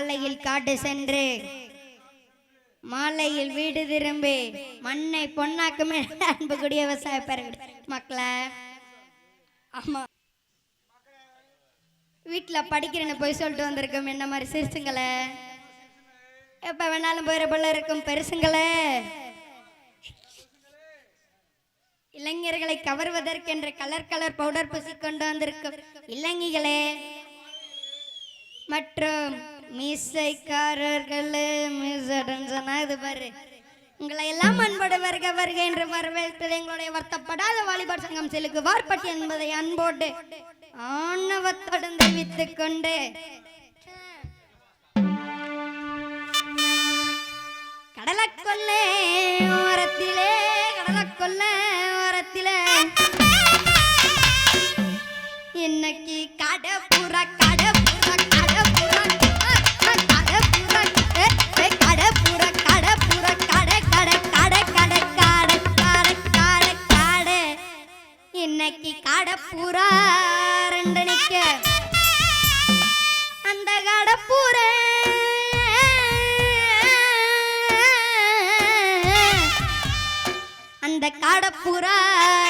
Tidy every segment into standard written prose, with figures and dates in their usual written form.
காலையில் காடு சென்று மாலையில் வீடு திரும்பி மண்ணை பொன்னாக்குமே அன்புக்குரிய விவசாய பெருகிற மக்களை. ஆமா, வீட்டில் படிக்கிறேன்னு போய் சொல்லிட்டு வந்திருக்கோம். என்ன மாதிரி சிரிச்சுங்களே, எப்ப வேணாலும் போயிட போல இருக்கும் பெருசுங்களே. இளைஞர்களை கவர்வதற்கென்று கலர் கலர் பவுடர் பூசி கொண்டு வந்திருக்கும் இளைஞர்களே மற்றும் மீசைக்காரர்களே, மீசடன்சனாது பாரு, உங்களை எல்லாம் அன்போடு வருக வருக என்று வரவேற்பது எங்களுடைய வருத்தப்படாத வாலிபர் சங்கம் செலுக்கு வார்பட்டி என்பதை அன்போடு ஆணவத்துடன் தெரிவித்துக் கொண்டு கடலக்கொல்லே ஓரத்திலே கடலக்கொல்லே ஓரத்திலே இன்னைக்கு கடப்புறா கடப்புறா கடப்புறா கடப்புறா கடப்புறா கடப்புறா கடை கடை கடை கடை கடை கடை கடை கடை இன்னைக்கு கடப்புறா ரெண்டு நிக்க அந்த கடப்புறா அந்த காடப்புறா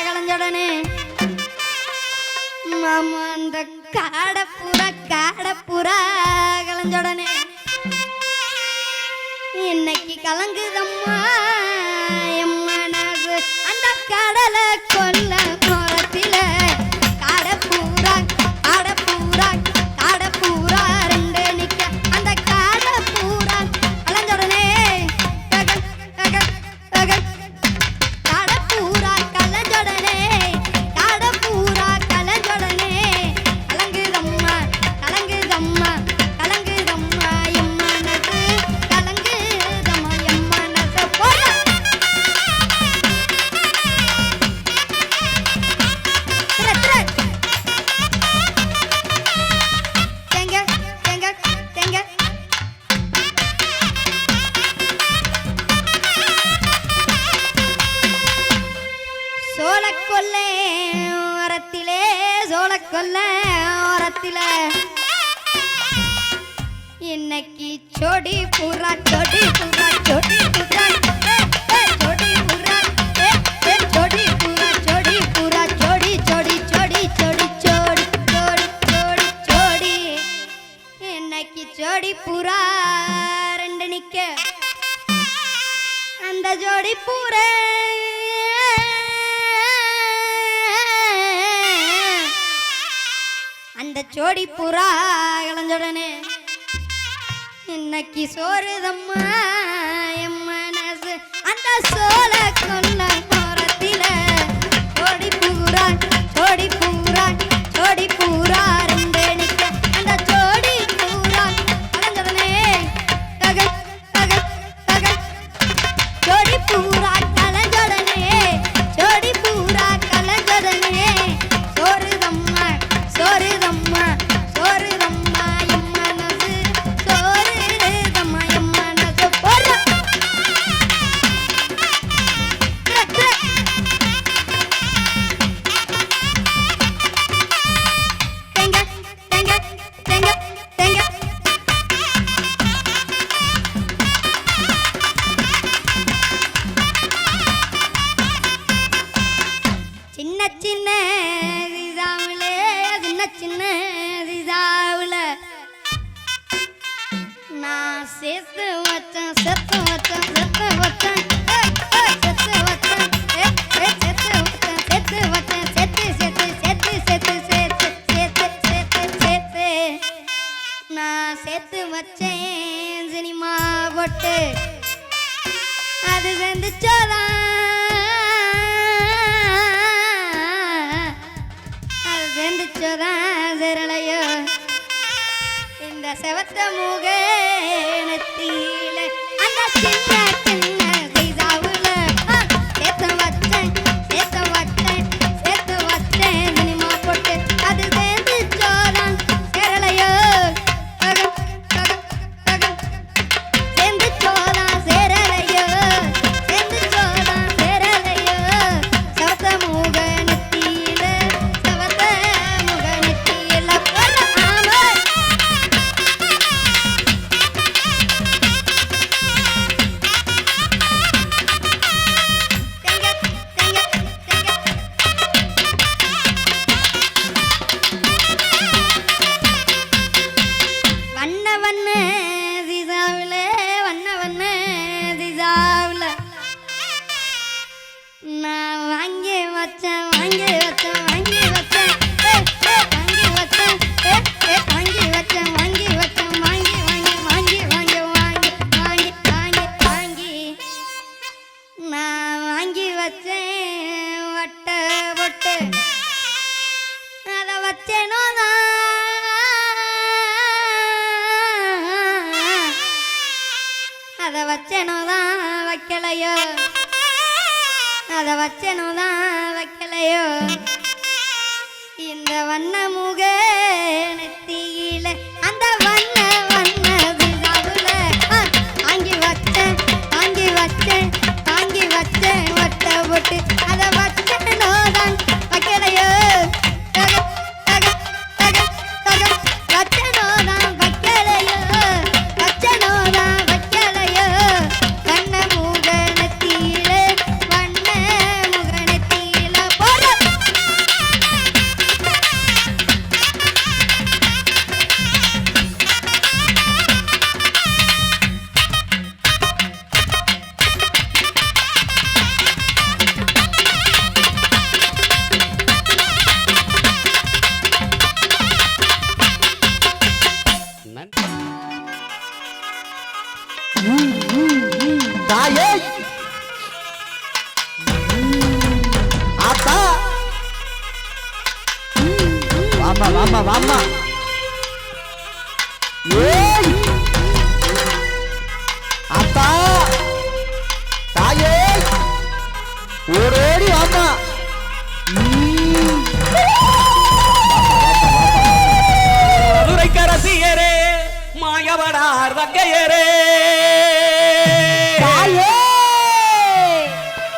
கலஞ்சோடனே மாமா அந்த காடப்புறா கலஞ்சோடனே இன்னைக்கு கலங்குதம்மா என் மனசு அந்த கடலை கொல்ல மரத்தில காடப்புறா காடப்புறா காடப்புறா ரெண்டு நிக்க அந்த காடப்புறா கலஞ்சோடனே இன்னைக்கு சோடி பூரா சோடி பூரா சோடி பூரா சோடி பூரா சோடி பூரா சோடி பூரா சோடி சோடி சோடி சோடி சோடி சோடி சோடி சோடி இன்னைக்கு சோடி பூரா ரெண்டு நிக்க அந்த ஜோடி பூரா அந்த சோடி புறா இளஞ்சோடனே இன்னைக்கு சோறுதம்மா என் மனசு அந்த சோழ கொல்ல மரத்தில சோடி பூரா சோடி பூரா சோடி பூரா ரெண்டு நிக்க அந்த சோடி பூரா இளஞ்சோடனே தக தக தக சோடி பூரா கலஞ்சோடனே சோடி பூரா கலஞ்சோடனே சோறுதம்மா சோறுதம்மா சோறுதம்மா என் மனசு சோறுதம்மா என் மனசு போற தேங்க தேங்க தேங்க தேங்க சின்ன சின்ன சிசாவுல சின்ன சின்ன சிசாவுல நான் சேர்த்து வச்சேன் செத்து வச்சேன் செத்து வச்சேன் செத்து வச்சேன் செத்து வச்சேன் செத்து வச்சேன் செத்து செத்து செத்து செத்து சேர்த்து சேர்த்து சேர்த்து சேர்த்து நான் சேர்த்து வச்சேன் சினிமா போட்டு அது செந்துச்சோதான் செரளையோ இந்த செவத்த முகத்தில அந்த சின்ன சின்ன சைசாவுல சேர்த்து வச்சேன் சேர்த்து வச்சேன் சேர்த்து வச்சேன் சினிமா போட்டு அது சேர்ந்து சோதான் செரளையோ சேர்ந்து சோதான் செரளையோ சேர்ந்து சோதான் செரளையோ செவத்த முகத்தில செவத்த முகத்தில அதை வச்சனோதான் வைக்கலையோ அதை வச்சனோதான் வைக்கலையோ இந்த வண்ண முக நெத்தியில அந்த வண்ண வண்ண விழாவுல தாங்கி வச்சேன் தாங்கி வச்சேன் தாங்கி வச்சேன் ஒட்ட ஒட்டு அதை வச்சனோதான் வைக்கலையோ வச்சனோதான் வைக்கலையோ வச்சனோதான் வைக்கலையோ வண்ண முக நெத்தியில வண்ண முக நெத்தியில போற தாயே ஆத்தா வாமா வாமா வாமா ஏய் ஆத்தா தாயே ஓடோடி வாமா மதுரைக்கரசியரே மாயவடார் வங்கையரே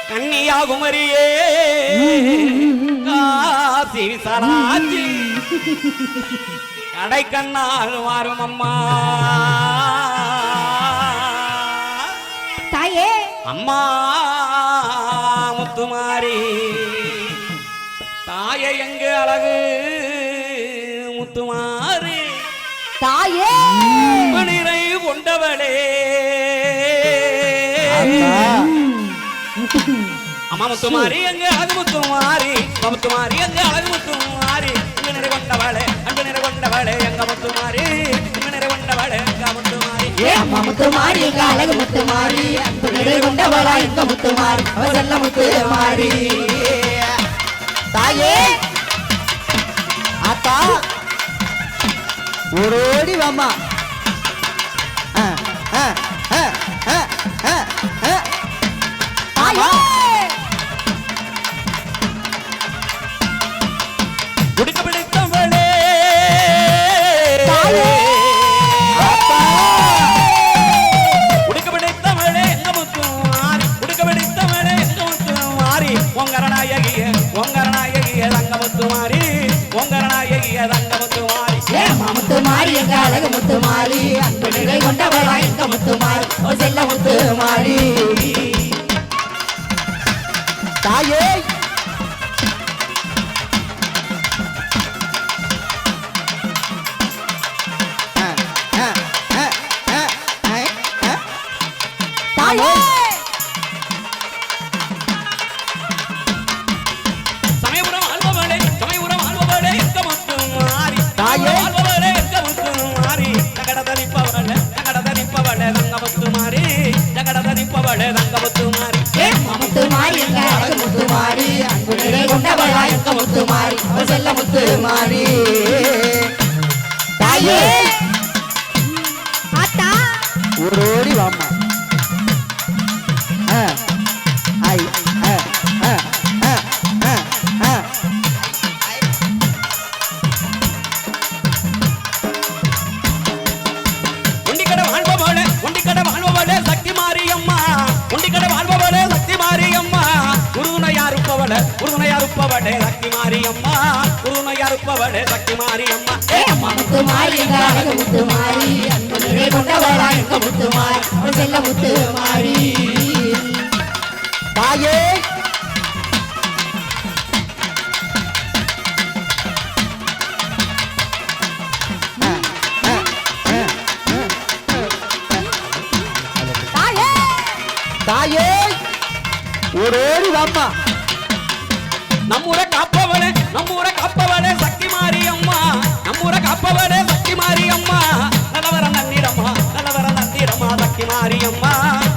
கன்னியாகுமரியே காசி விசாலாச்சி கடை கண்ணால் மாறும் அம்மா தாயே அம்மா முத்துமாரி தாயை எங்க அழகு முத்துமாரி தாயே மணிரை கொண்டவளே அம்மா முத்துமாரி எங்க அழகு முத்துமாரி முத்துமாரி எங்க அழகு முத்துமாரி அன்பு நிறை கொண்டவளே அன்பு நிறை கொண்டவளே எங்க முத்துமாரி அன்பு நிறை கொண்டவளே எங்க முத்துமாரி அம்மா முத்துமாரி எங்க அழகு முத்துமாரி அன்பு நிறை கொண்டவளா எங்க முத்துமாரி அவ செல்ல முத்துமாரி தாயே ஆத்தா ஓடோடி வாமா குடிக்க பிடித்தவளே குடிக்க பிடித்தவளே எங்க முத்துமாரி குடிக்க பிடித்தவளே எங்க முத்துமாரி ஒங்கரநாயகிய ஒங்கரநாயகிய தங்க முத்துமாரி ஒங்கரநாயகிய தங்க முத்துமாரி முத்துமாரி எங்க அழகு முத்துமாரி அன்பு நிறை கொண்டவளா எங்க முத்துமாரி அவ செல்ல முத்துமாரி தாயே தாயே சமயபுரம் ஆள்பவளே சமயபுரம் ஆள்பவளே எங்க முத்துமாரி தாயே ஆள்பவளே எங்க முத்துமாரி தகடதனிப்பவளே தகடதனிப்பவளே தங்க முத்துமாரி தகடதனிப்பவளே தங்க முத்துமாரி முத்துமாரி எங்க அழகு முத்துமாரி அன்பு நிறை கொண்டவளா எங்க முத்துமாரி அவ செல்ல முத்துமாரி தாயே ஆத்தா ஓடோடி வாமா ஐ உண்டிக்கடை வாழ்பவளே உண்டிக்கடை வாழ்பவளே சக்தி மாரியம்மா உண்டிக்கடை வாழ்பவளே சக்தி மாரியம்மா உருதுணையாருப்பவளே உருதுணையாருப்பவளே சக்தி மாரியம்மா உருதுணையாருப்பவளே சக்தி மாரியம்மா அம்மா முத்துமாரி எங்க அழகு முத்துமாரி அன்பு நிறை கொண்டவளா எங்க முத்துமாரி அவ செல்ல முத்துமாரி தாயே தாயே ஓடோடி வாமா நம்மூரை காப்பவளே நம்மூரை காப்பவளே சக்தி மாரியம்மா நம்மூரை காப்பவளே சக்தி மாரியம்மா நல்லவர நந்திரமா நல்லவர நந்திரமா சக்தி மாரியம்மா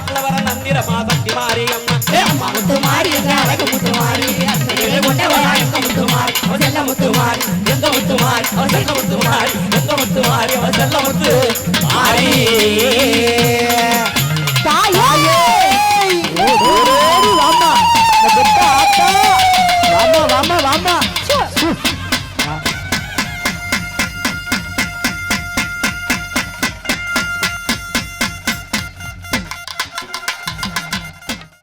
நல்லவர நந்திரமா சக்தி மாரியம்மா அம்மா முத்துமாரி எங்க அழகு முத்துமாரி அன்பு நிறை கொண்டவளா எங்க முத்துமாரி அவ செல்ல முத்துமாரி எங்க முத்துமாரி அவ செல்ல முத்துமாரி எங்க முத்துமாரி அவ செல்ல முத்து மாரி